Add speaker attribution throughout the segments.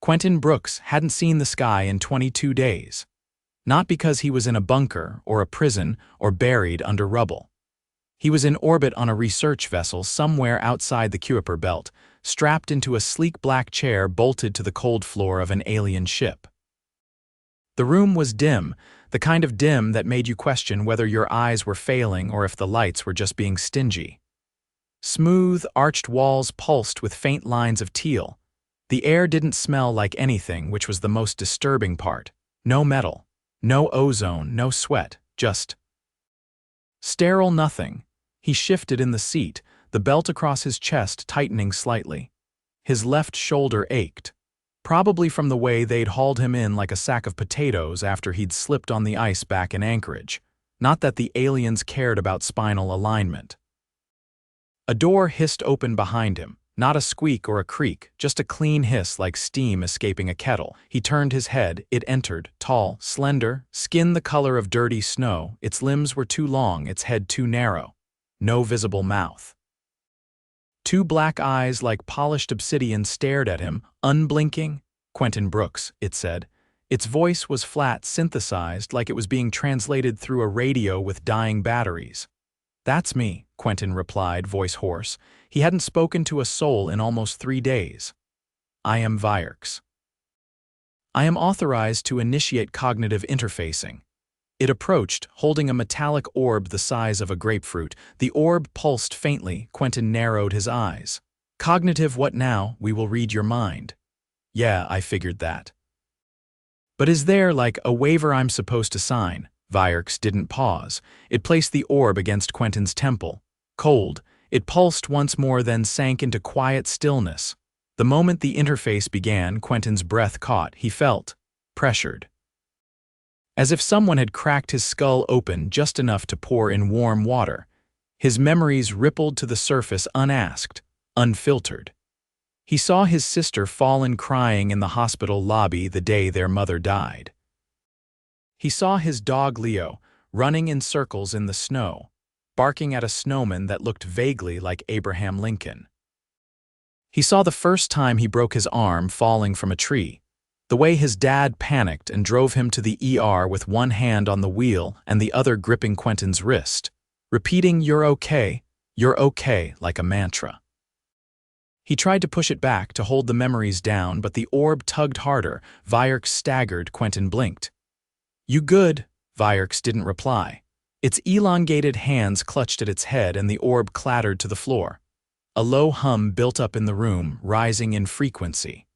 Speaker 1: Quentin Brooks hadn't seen the sky in 22 days. Not because he was in a bunker or a prison or buried under rubble. He was in orbit on a research vessel somewhere outside the Kuiper Belt, strapped into a sleek black chair bolted to the cold floor of an alien ship. The room was dim, the kind of dim that made you question whether your eyes were failing or if the lights were just being stingy. Smooth, arched walls pulsed with faint lines of teal. The air didn't smell like anything, which was the most disturbing part. No metal, no ozone, no sweat, just sterile nothing. He shifted in the seat, the belt across his chest tightening slightly. His left shoulder ached, probably from the way they'd hauled him in like a sack of potatoes after he'd slipped on the ice back in Anchorage. Not that the aliens cared about spinal alignment. A door hissed open behind him. Not a squeak or a creak, just a clean hiss like steam escaping a kettle. He turned his head. It entered, tall, slender, skin the color of dirty snow. Its limbs were too long, its head too narrow. No visible mouth. Two black eyes like polished obsidian stared at him, unblinking. Quentin Brooks, it said. Its voice was flat, synthesized, like it was being translated through a radio with dying batteries. "That's me," Quentin replied, voice hoarse. He hadn't spoken to a soul in almost 3 days. "I am Vierks. I am authorized to initiate cognitive interfacing." It approached, holding a metallic orb the size of a grapefruit. The orb pulsed faintly. Quentin narrowed his eyes. "Cognitive what now? We will read your mind." "Yeah, I figured that." "But is there, like, a waiver I'm supposed to sign?" Vierks didn't pause. It placed the orb against Quentin's temple. Cold, it pulsed once more, then sank into quiet stillness. The moment the interface began, Quentin's breath caught. He felt pressured. As if someone had cracked his skull open just enough to pour in warm water. His memories rippled to the surface unasked, unfiltered. He saw his sister fallen crying in the hospital lobby the day their mother died. He saw his dog Leo running in circles in the snow, barking at a snowman that looked vaguely like Abraham Lincoln. He saw the first time he broke his arm falling from a tree, the way his dad panicked and drove him to the ER with one hand on the wheel and the other gripping Quentin's wrist, repeating you're okay," like a mantra. He tried to push it back, to hold the memories down, but the orb tugged harder. Vierks staggered. Quentin blinked. "You good?" Vierks didn't reply. Its elongated hands clutched at its head and the orb clattered to the floor. A low hum built up in the room, rising in frequency.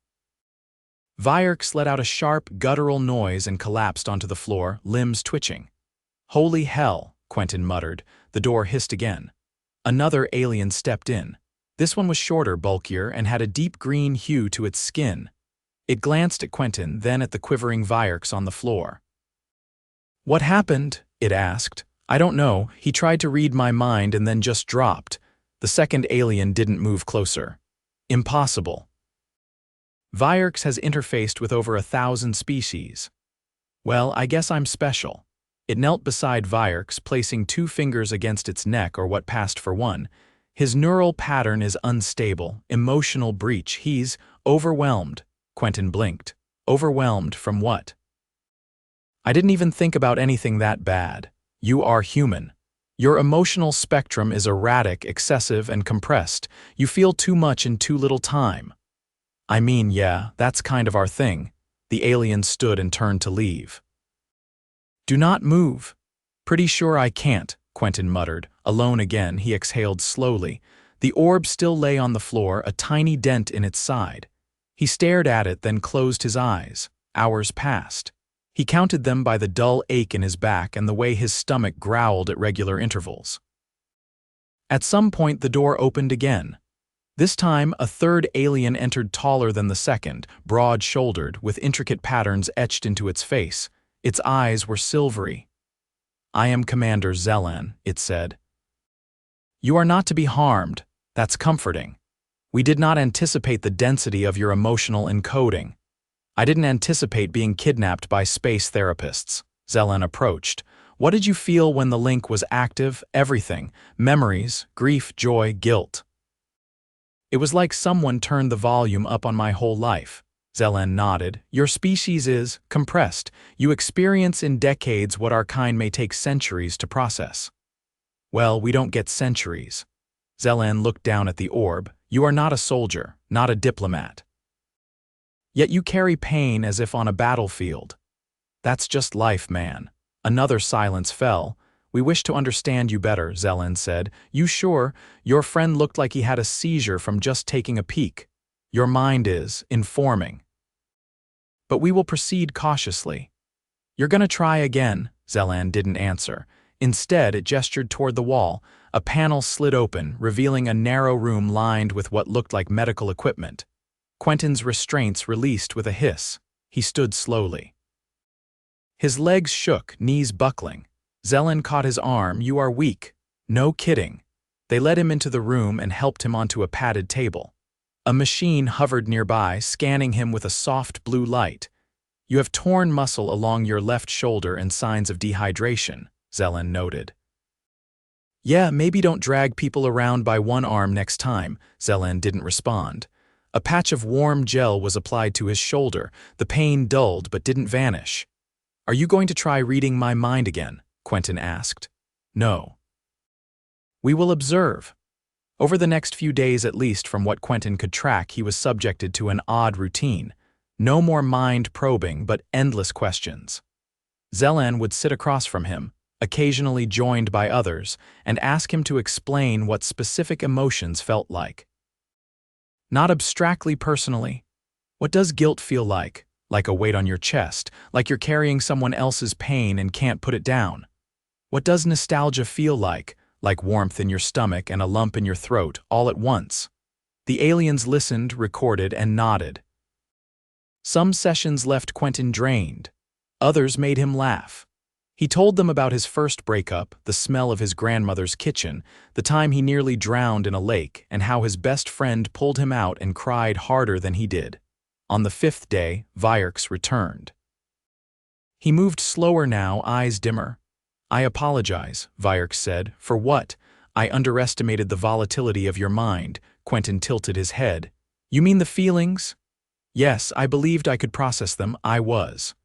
Speaker 1: Vierks let out a sharp, guttural noise and collapsed onto the floor, limbs twitching. "Holy hell," Quentin muttered. The door hissed again. Another alien stepped in. This one was shorter, bulkier, and had a deep green hue to its skin. It glanced at Quentin, then at the quivering Vierks on the floor. "What happened?" it asked. "I don't know. He tried to read my mind and then just dropped." The second alien didn't move closer. "Impossible." Vierks has interfaced with over 1,000 species. "Well, I guess I'm special." It knelt beside Vierks, placing 2 fingers against its neck, or what passed for one. "His neural pattern is unstable, emotional breach. He's overwhelmed." Quentin blinked. "Overwhelmed from what?" "I didn't even think about anything that bad. You are human. Your emotional spectrum is erratic, excessive, and compressed. You feel too much in too little time." "I mean, yeah, that's kind of our thing." The alien stood and turned to leave. "Do not move." "Pretty sure I can't," Quentin muttered. Alone again, he exhaled slowly. The orb still lay on the floor, a tiny dent in its side. He stared at it, then closed his eyes. Hours passed. He counted them by the dull ache in his back and the way his stomach growled at regular intervals. At some point, the door opened again. This time, a third alien entered, taller than the second, broad-shouldered, with intricate patterns etched into its face. Its eyes were silvery. "I am Commander Zelan," it said. "You are not to be harmed. That's comforting. We did not anticipate the density of your emotional encoding. I didn't anticipate being kidnapped by space therapists." Zelan approached. "What did you feel when the link was active?" "Everything. Memories, grief, joy, guilt. It was like someone turned the volume up on my whole life." Zelen nodded. Your species is compressed. You experience in decades what our kind may take centuries to process. Well, we don't get centuries. Zelen looked down at the orb. You are not a soldier, not a diplomat. Yet you carry pain as if on a battlefield. That's just life, man. Another silence fell. We wish to understand you better, Zelen said. You sure? Your friend looked like he had a seizure from just taking a peek. Your mind is informing. But we will proceed cautiously. You're gonna try again, Zelen didn't answer. Instead, it gestured toward the wall. A panel slid open, revealing a narrow room lined with what looked like medical equipment. Quentin's restraints released with a hiss. He stood slowly. His legs shook, knees buckling. Zelen caught his arm. You are weak. No kidding. They led him into the room and helped him onto a padded table. A machine hovered nearby, scanning him with a soft blue light. You have torn muscle along your left shoulder and signs of dehydration, Zelen noted. Yeah, maybe don't drag people around by one arm next time, Zelen didn't respond. A patch of warm gel was applied to his shoulder. The pain dulled but didn't vanish. Are you going to try reading my mind again? Quentin asked. No. We will observe. Over the next few days at least, from what Quentin could track, he was subjected to an odd routine. No more mind probing, but endless questions. Zelen would sit across from him, occasionally joined by others, and ask him to explain what specific emotions felt like. Not abstractly personally. What does guilt feel like? Like a weight on your chest, like you're carrying someone else's pain and can't put it down. What does nostalgia feel like? Like warmth in your stomach and a lump in your throat, all at once. The aliens listened, recorded, and nodded. Some sessions left Quentin drained. Others made him laugh. He told them about his first breakup, the smell of his grandmother's kitchen, the time he nearly drowned in a lake, and how his best friend pulled him out and cried harder than he did. On the 5th day, Vierks returned. He moved slower now, eyes dimmer. I apologize, Vierks said. For what? I underestimated the volatility of your mind. Quentin tilted his head. You mean the feelings? Yes, I believed I could process them. I was.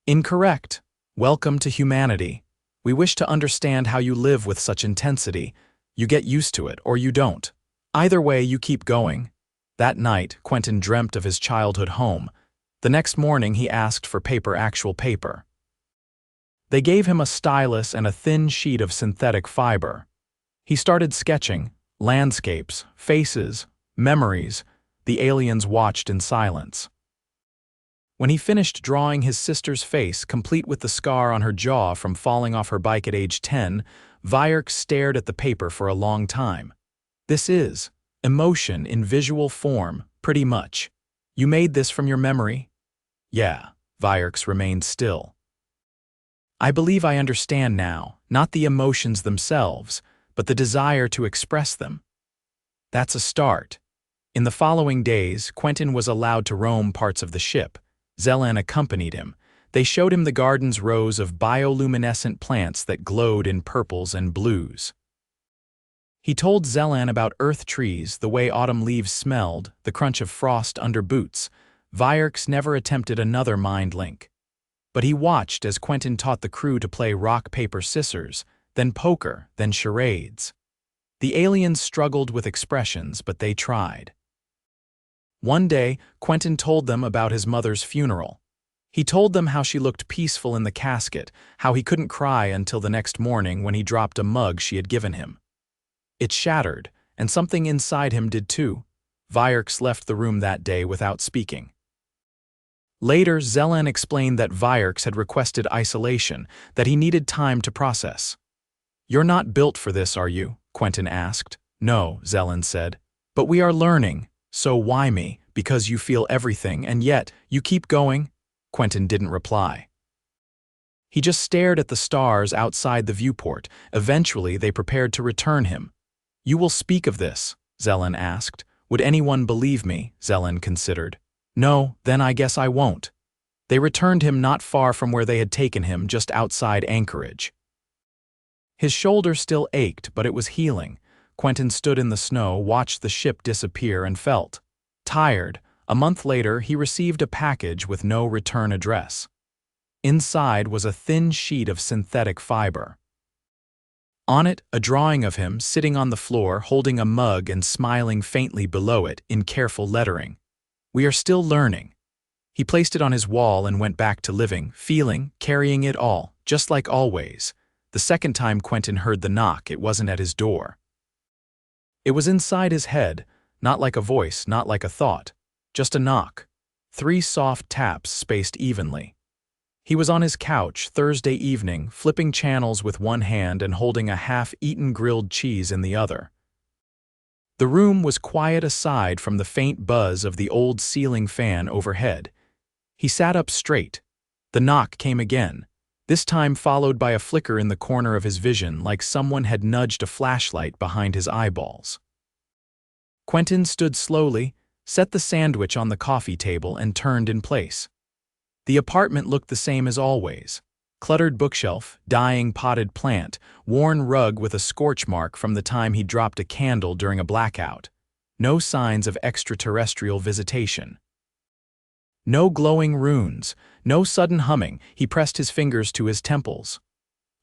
Speaker 1: Incorrect. Welcome to humanity. We wish to understand how you live with such intensity. You get used to it, or you don't. Either way, you keep going. That night, Quentin dreamt of his childhood home. The next morning, he asked for actual paper. They gave him a stylus and a thin sheet of synthetic fiber. He started sketching, landscapes, faces, memories. The aliens watched in silence. When he finished drawing his sister's face, complete with the scar on her jaw from falling off her bike at age 10, Vierks stared at the paper for a long time. This is emotion in visual form, pretty much. You made this from your memory? Yeah, Vierks remained still. I believe I understand now, not the emotions themselves, but the desire to express them. That's a start. In the following days, Quentin was allowed to roam parts of the ship. Zelen accompanied him. They showed him the garden's rows of bioluminescent plants that glowed in purples and blues. He told Zelen about earth trees, the way autumn leaves smelled, the crunch of frost under boots. Vierks never attempted another mind link. But he watched as Quentin taught the crew to play rock, paper, scissors, then poker, then charades. The aliens struggled with expressions, but they tried. One day, Quentin told them about his mother's funeral. He told them how she looked peaceful in the casket, how he couldn't cry until the next morning when he dropped a mug she had given him. It shattered, and something inside him did too. Vierks left the room that day without speaking. Later, Zelen explained that Vierks had requested isolation, that he needed time to process. You're not built for this, are you? Quentin asked. No, Zelen said. But we are learning. So why me? Because you feel everything, and yet you keep going? Quentin didn't reply. He just stared at the stars outside the viewport. Eventually, they prepared to return him. You will speak of this, Zelen asked. Would anyone believe me? Zelen considered. No, then I guess I won't. They returned him not far from where they had taken him, just outside Anchorage. His shoulder still ached, but it was healing. Quentin stood in the snow, watched the ship disappear, and felt tired, A month later, he received a package with no return address. Inside was a thin sheet of synthetic fiber. On it, a drawing of him sitting on the floor holding a mug and smiling faintly below it in careful lettering. "We are still learning." He placed it on his wall and went back to living, carrying it all, just like always. The second time Quentin heard the knock, it wasn't at his door. It was inside his head, not like a voice, not like a thought. Just a knock. 3 soft taps spaced evenly. He was on his couch Thursday evening, flipping channels with one hand and holding a half-eaten grilled cheese in the other. The room was quiet aside from the faint buzz of the old ceiling fan overhead. He sat up straight. The knock came again, this time followed by a flicker in the corner of his vision like someone had nudged a flashlight behind his eyeballs. Quentin stood slowly, set the sandwich on the coffee table and turned in place. The apartment looked the same as always. Cluttered bookshelf, dying potted plant, worn rug with a scorch mark from the time he dropped a candle during a blackout. No signs of extraterrestrial visitation. No glowing runes, no sudden humming. He pressed his fingers to his temples.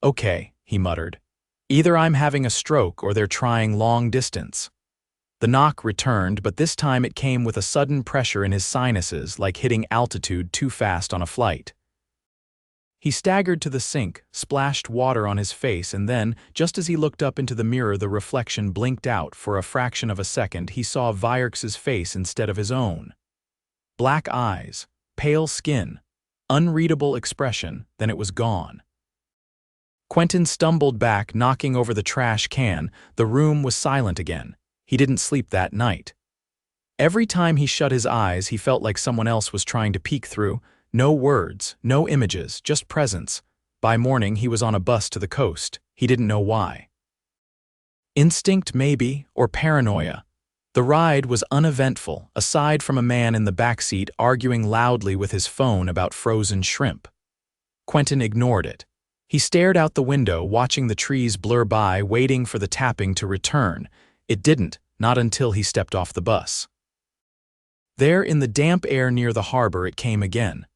Speaker 1: "Okay," he muttered. "Either I'm having a stroke or they're trying long distance." The knock returned, but this time it came with a sudden pressure in his sinuses, like hitting altitude too fast on a flight. He staggered to the sink, splashed water on his face, and then, just as he looked up into the mirror, the reflection blinked out. For a fraction of a second, he saw Vyrex's face instead of his own. Black eyes, pale skin, unreadable expression, then it was gone. Quentin stumbled back, knocking over the trash can. The room was silent again. He didn't sleep that night. Every time he shut his eyes, he felt like someone else was trying to peek through. No words, no images, just presence. By morning, he was on a bus to the coast. He didn't know why. Instinct, maybe, or paranoia. The ride was uneventful, aside from a man in the backseat arguing loudly with his phone about frozen shrimp. Quentin ignored it. He stared out the window, watching the trees blur by, waiting for the tapping to return. It didn't, not until he stepped off the bus. There, in the damp air near the harbor, it came again.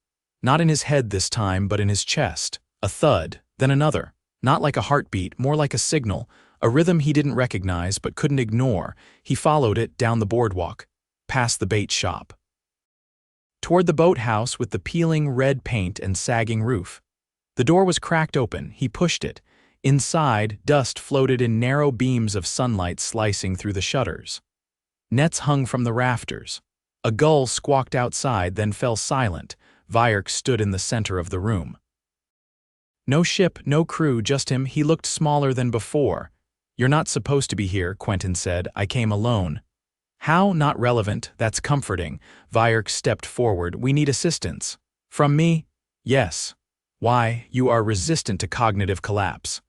Speaker 1: Not in his head this time, but in his chest. A thud, then another. Not like a heartbeat, more like a signal, a rhythm he didn't recognize but couldn't ignore. He followed it down the boardwalk, past the bait shop, toward the boathouse with the peeling red paint and sagging roof. The door was cracked open. He pushed it. Inside, dust floated in narrow beams of sunlight slicing through the shutters. Nets hung from the rafters. A gull squawked outside, then fell silent. Vyrex stood in the center of the room. No ship, no crew, just him. He looked smaller than before. "You're not supposed to be here," Quentin said. "I came alone." "How? Not relevant. That's comforting." Vyrex stepped forward. "We need assistance." "From me?" "Yes." "Why? You are resistant to cognitive collapse."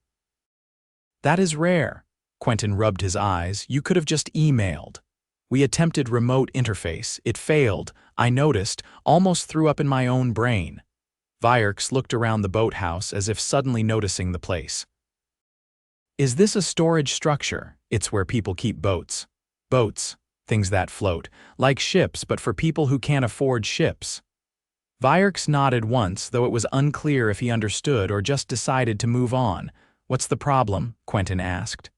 Speaker 1: "That is rare." Quentin rubbed his eyes. "You could have just emailed." "We attempted remote interface. It failed. I noticed, almost threw up in my own brain." Vyrex looked around the boathouse as if suddenly noticing the place. "Is this a storage structure?" "It's where people keep boats." "Boats, things that float. Like ships, but for people who can't afford ships." Vyrex nodded once, though it was unclear if he understood or just decided to move on. "What's the problem?" Quentin asked.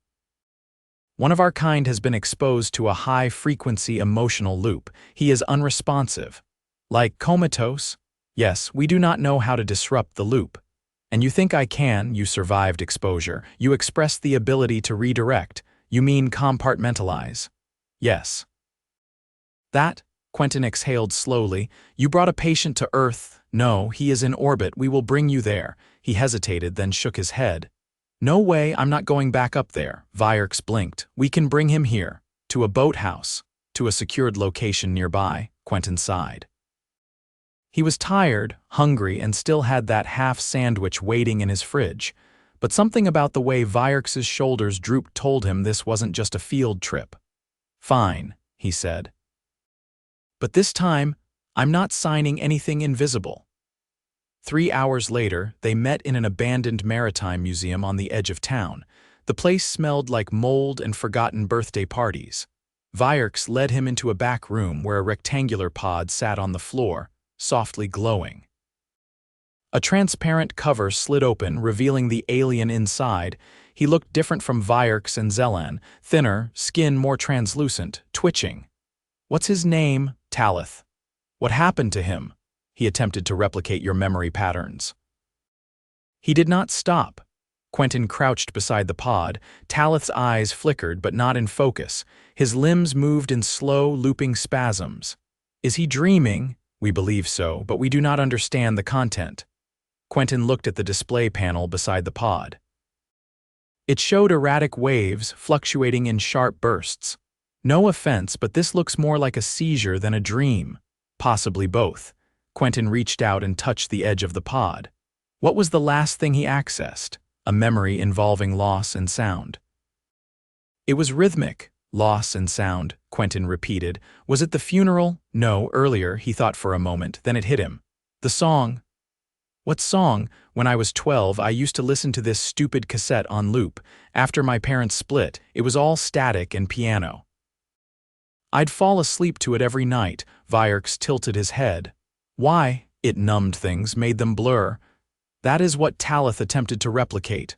Speaker 1: "One of our kind has been exposed to a high-frequency emotional loop. He is unresponsive." "Like comatose?" "Yes, we do not know how to disrupt the loop." "And you think I can?" "You survived exposure. You expressed the ability to redirect. You mean compartmentalize?" "Yes." "That?" Quentin exhaled slowly. "You brought a patient to Earth." "No, he is in orbit. We will bring you there." He hesitated, then shook his head. "No way, I'm not going back up there." Vyrex blinked. "We can bring him here. To a boathouse. To a secured location nearby." Quentin sighed. He was tired, hungry, and still had that half sandwich waiting in his fridge. But something about the way Vyrex's shoulders drooped told him this wasn't just a field trip. "Fine," he said. "But this time, I'm not signing anything invisible." 3 hours later, they met in an abandoned maritime museum on the edge of town. The place smelled like mold and forgotten birthday parties. Vyerks led him into a back room where a rectangular pod sat on the floor, softly glowing. A transparent cover slid open, revealing the alien inside. He looked different from Vyerks and Zelan, thinner, skin more translucent, twitching. "What's his name?" "Talith." "What happened to him?" "He attempted to replicate your memory patterns." He did not stop. Quentin crouched beside the pod. Talith's eyes flickered, but not in focus. His limbs moved in slow, looping spasms. "Is he dreaming?" "We believe so, but we do not understand the content." Quentin looked at the display panel beside the pod. It showed erratic waves, fluctuating in sharp bursts. "No offense, but this looks more like a seizure than a dream." "Possibly both." Quentin reached out and touched the edge of the pod. What was the last thing he accessed? A memory involving loss and sound. It was rhythmic. "Loss and sound," Quentin repeated. "Was it the funeral?" "No, earlier," he thought for a moment, then it hit him. "The song." "What song?" "When I was 12, I used to listen to this stupid cassette on loop. After my parents split, it was all static and piano. I'd fall asleep to it every night." Vyerks tilted his head. "Why?" "It numbed things, made them blur." "That is what Talith attempted to replicate."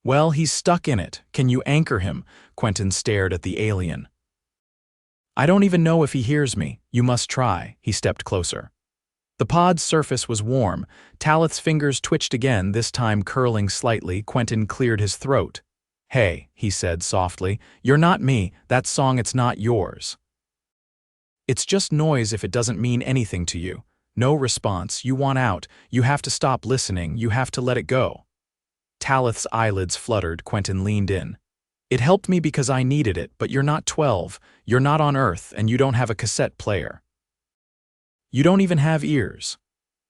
Speaker 1: "Well, he's stuck in it. Can you anchor him?" Quentin stared at the alien. "I don't even know if he hears me." "You must try." He stepped closer. The pod's surface was warm. Talith's fingers twitched again, this time curling slightly. Quentin cleared his throat. "Hey," he said softly, "you're not me. That song, it's not yours. It's just noise if it doesn't mean anything to you. No response, you want out. You have to stop listening. You have to let it go." Talith's eyelids fluttered. Quentin leaned in. "It helped me because I needed it, but you're not 12. You're not on Earth, and you don't have a cassette player. You don't even have ears."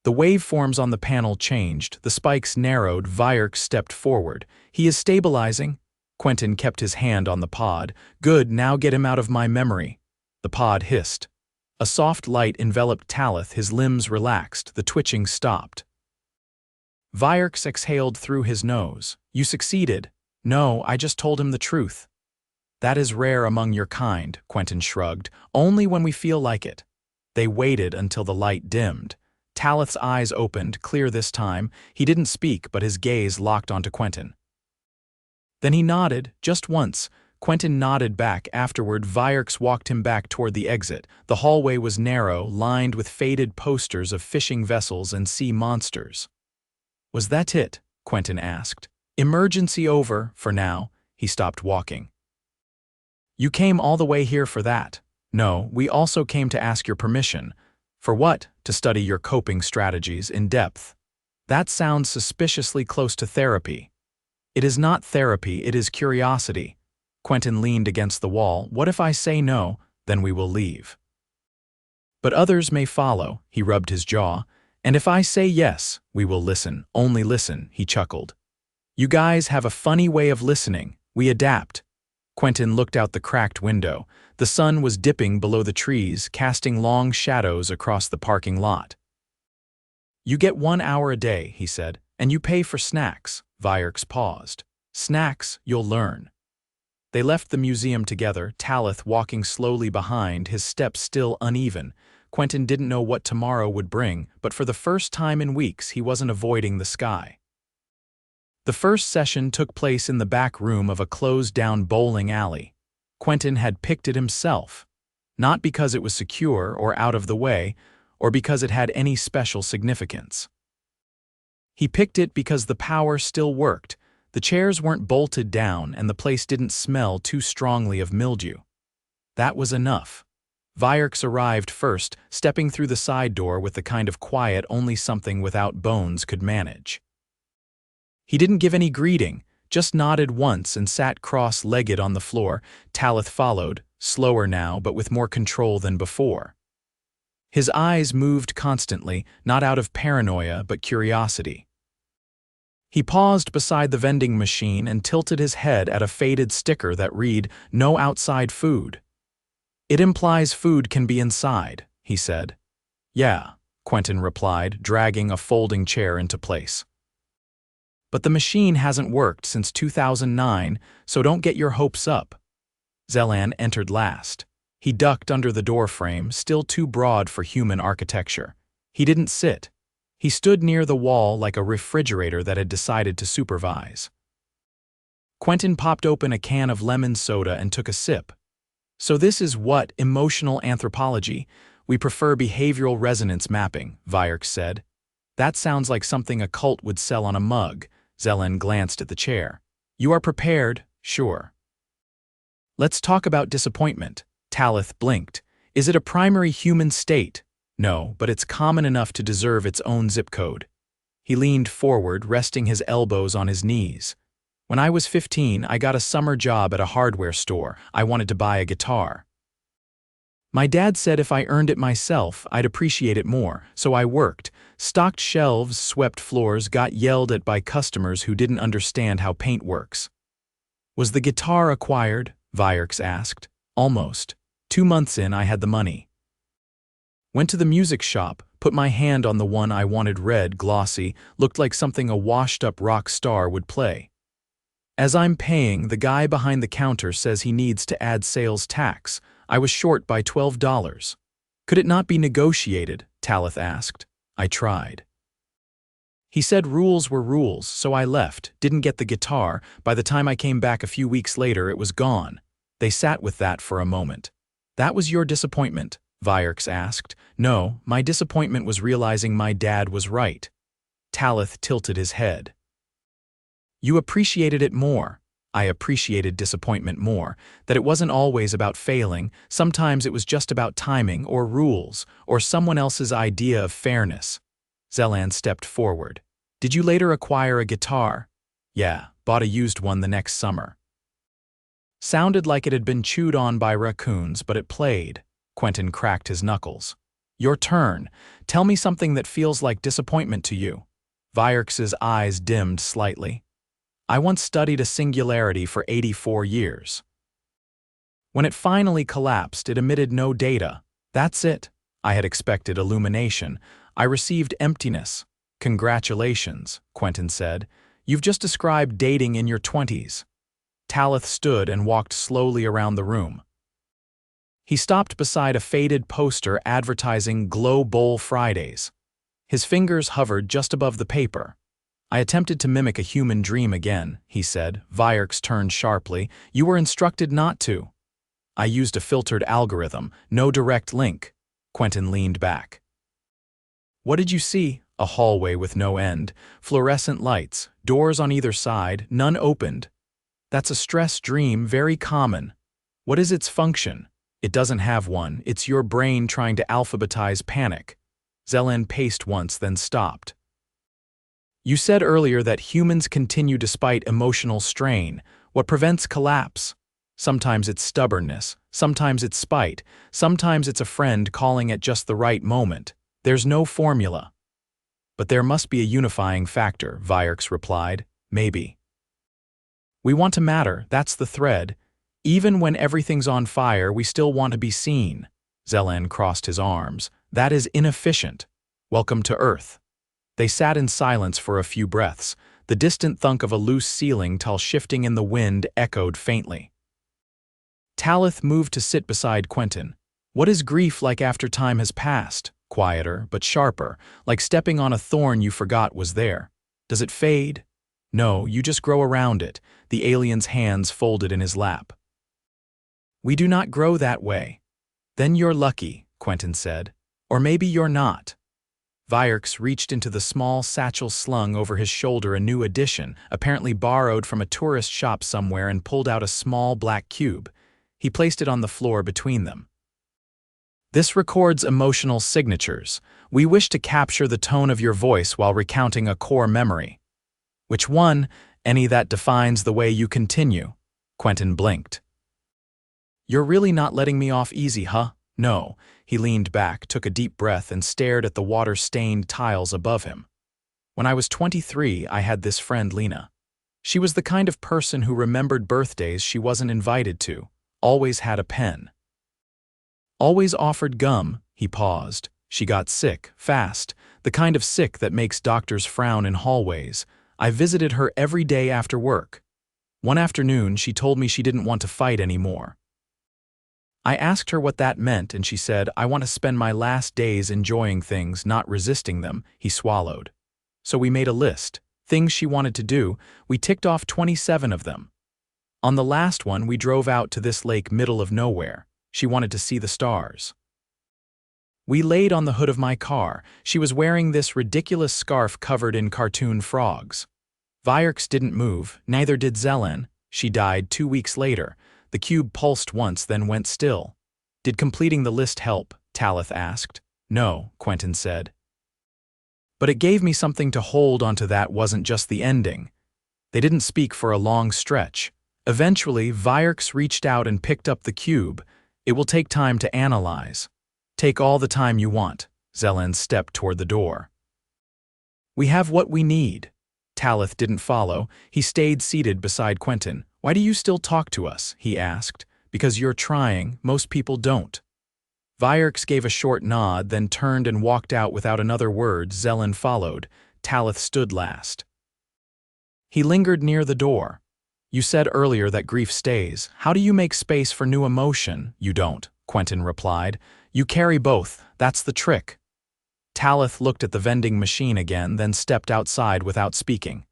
Speaker 1: The waveforms on the panel changed. The spikes narrowed. Vyerks stepped forward. "He is stabilizing." Quentin kept his hand on the pod. "Good, now get him out of my memory." The pod hissed. A soft light enveloped Talith. His limbs relaxed. The twitching stopped. Vyerks exhaled through his nose. "You succeeded." "No, I just told him the truth." "That is rare among your kind," Quentin shrugged. "Only when we feel like it." They waited until the light dimmed. Talith's eyes opened, clear this time. He didn't speak, but his gaze locked onto Quentin. Then he nodded, just once. Quentin nodded back. Afterward, Vyerks walked him back toward the exit. The hallway was narrow, lined with faded posters of fishing vessels and sea monsters. "Was that it?" Quentin asked. "Emergency over, for now." He stopped walking. "You came all the way here for that?" "No, we also came to ask your permission." "For what?" "To study your coping strategies in depth." "That sounds suspiciously close to therapy." "It is not therapy, it is curiosity." Quentin leaned against the wall. "What if I say no? Then we will leave." "But others may follow." He rubbed his jaw. "And if I say yes, we will listen, only listen." He chuckled. "You guys have a funny way of listening. We adapt." Quentin looked out the cracked window. The sun was dipping below the trees, casting long shadows across the parking lot. "You get 1 hour a day," he said, "and you pay for snacks." Vyerks paused. "Snacks, you'll learn." They left the museum together, Talith walking slowly behind, his steps still uneven. Quentin didn't know what tomorrow would bring, but for the first time in weeks he wasn't avoiding the sky. The first session took place in the back room of a closed-down bowling alley. Quentin had picked it himself, not because it was secure or out of the way, or because it had any special significance. He picked it because the power still worked. The chairs weren't bolted down, and the place didn't smell too strongly of mildew. That was enough. Vyerks arrived first, stepping through the side door with the kind of quiet only something without bones could manage. He didn't give any greeting, just nodded once and sat cross-legged on the floor. Talith followed, slower now but with more control than before. His eyes moved constantly, not out of paranoia but curiosity. He paused beside the vending machine and tilted his head at a faded sticker that read, "No outside food." "It implies food can be inside," he said. "Yeah," Quentin replied, dragging a folding chair into place. "But the machine hasn't worked since 2009, so don't get your hopes up." Zelan entered last. He ducked under the doorframe, still too broad for human architecture. He didn't sit. He stood near the wall like a refrigerator that had decided to supervise. Quentin popped open a can of lemon soda and took a sip. So this is what emotional anthropology. We prefer behavioral resonance mapping, Vierks said. That sounds like something a cult would sell on a mug. Zelen glanced at the chair. You are prepared, sure. Let's talk about disappointment. Talith blinked. Is it a primary human state? No, but it's common enough to deserve its own zip code. He leaned forward, resting his elbows on his knees. When I was 15, I got a summer job at a hardware store. I wanted to buy a guitar. My dad said if I earned it myself, I'd appreciate it more, so I worked, stocked shelves, swept floors, got yelled at by customers who didn't understand how paint works. Was the guitar acquired? Vierks asked. Almost. 2 months in, I had the money. Went to the music shop, put my hand on the one I wanted, red, glossy, looked like something a washed-up rock star would play. As I'm paying, the guy behind the counter says he needs to add sales tax. I was short by $12. Could it not be negotiated? Talith asked. I tried. He said rules were rules, so I left, didn't get the guitar. By the time I came back a few weeks later, it was gone. They sat with that for a moment. That was your disappointment? Vierks asked. No, my disappointment was realizing my dad was right. Talith tilted his head. You appreciated it more. I appreciated disappointment more, that it wasn't always about failing, sometimes it was just about timing or rules or someone else's idea of fairness. Zelen stepped forward. Did you later acquire a guitar? Yeah, bought a used one the next summer. Sounded like it had been chewed on by raccoons, but it played. Quentin cracked his knuckles. Your turn. Tell me something that feels like disappointment to you. Vierks's eyes dimmed slightly. I once studied a singularity for 84 years. When it finally collapsed, it emitted no data. That's it. I had expected illumination. I received emptiness. Congratulations, Quentin said. You've just described dating in your 20s. Talith stood and walked slowly around the room. He stopped beside a faded poster advertising Glow Bowl Fridays. His fingers hovered just above the paper. I attempted to mimic a human dream again, he said. Vierks turned sharply. You were instructed not to. I used a filtered algorithm, no direct link. Quentin leaned back. What did you see? A hallway with no end, fluorescent lights, doors on either side, none opened. That's a stress dream, very common. What is its function? It doesn't have one. It's your brain trying to alphabetize panic. Zelen paced once, then stopped. You said earlier that humans continue despite emotional strain. What prevents collapse? Sometimes it's stubbornness, sometimes it's spite, sometimes it's a friend calling at just the right moment. There's no formula. But there must be a unifying factor, Vierks replied. Maybe. We want to matter, that's the thread. Even when everything's on fire, we still want to be seen. Zelen crossed his arms. That is inefficient. Welcome to Earth. They sat in silence for a few breaths. The distant thunk of a loose ceiling tile shifting in the wind echoed faintly. Talith moved to sit beside Quentin. What is grief like after time has passed? Quieter, but sharper, like stepping on a thorn you forgot was there. Does it fade? No, you just grow around it, the alien's hands folded in his lap. We do not grow that way. Then you're lucky, Quentin said. Or maybe you're not. Vierks reached into the small satchel slung over his shoulder, a new edition, apparently borrowed from a tourist shop somewhere, and pulled out a small black cube. He placed it on the floor between them. This records emotional signatures. We wish to capture the tone of your voice while recounting a core memory. Which one? Any that defines the way you continue. Quentin blinked. You're really not letting me off easy, huh? No. He leaned back, took a deep breath, and stared at the water-stained tiles above him. When I was 23, I had this friend, Lena. She was the kind of person who remembered birthdays she wasn't invited to, always had a pen. Always offered gum. He paused. She got sick, fast, the kind of sick that makes doctors frown in hallways. I visited her every day after work. One afternoon, she told me she didn't want to fight anymore. I asked her what that meant, and she said, I want to spend my last days enjoying things, not resisting them. He swallowed. So we made a list. Things she wanted to do. We ticked off 27 of them. On the last one, we drove out to this lake middle of nowhere. She wanted to see the stars. We laid on the hood of my car. She was wearing this ridiculous scarf covered in cartoon frogs. Vierks didn't move, neither did Zelen. She died 2 weeks later. The cube pulsed once, then went still. Did completing the list help? Talith asked. No, Quentin said. But it gave me something to hold onto. That wasn't just the ending. They didn't speak for a long stretch. Eventually, Vierks reached out and picked up the cube. It will take time to analyze. Take all the time you want. Zelen stepped toward the door. We have what we need. Talith didn't follow. He stayed seated beside Quentin. Why do you still talk to us? He asked. Because you're trying. Most people don't. Vierks gave a short nod, then turned and walked out without another word. Zelen followed. Talith stood last. He lingered near the door. You said earlier that grief stays. How do you make space for new emotion? You don't, Quentin replied. You carry both. That's the trick. Talith looked at the vending machine again, then stepped outside without speaking.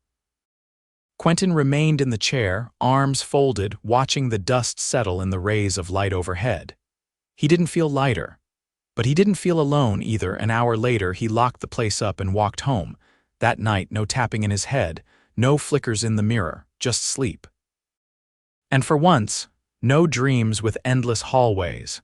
Speaker 1: Quentin remained in the chair, arms folded, watching the dust settle in the rays of light overhead. He didn't feel lighter. But he didn't feel alone either. An hour later, he locked the place up and walked home. That night, no tapping in his head, no flickers in the mirror, just sleep. And for once, no dreams with endless hallways.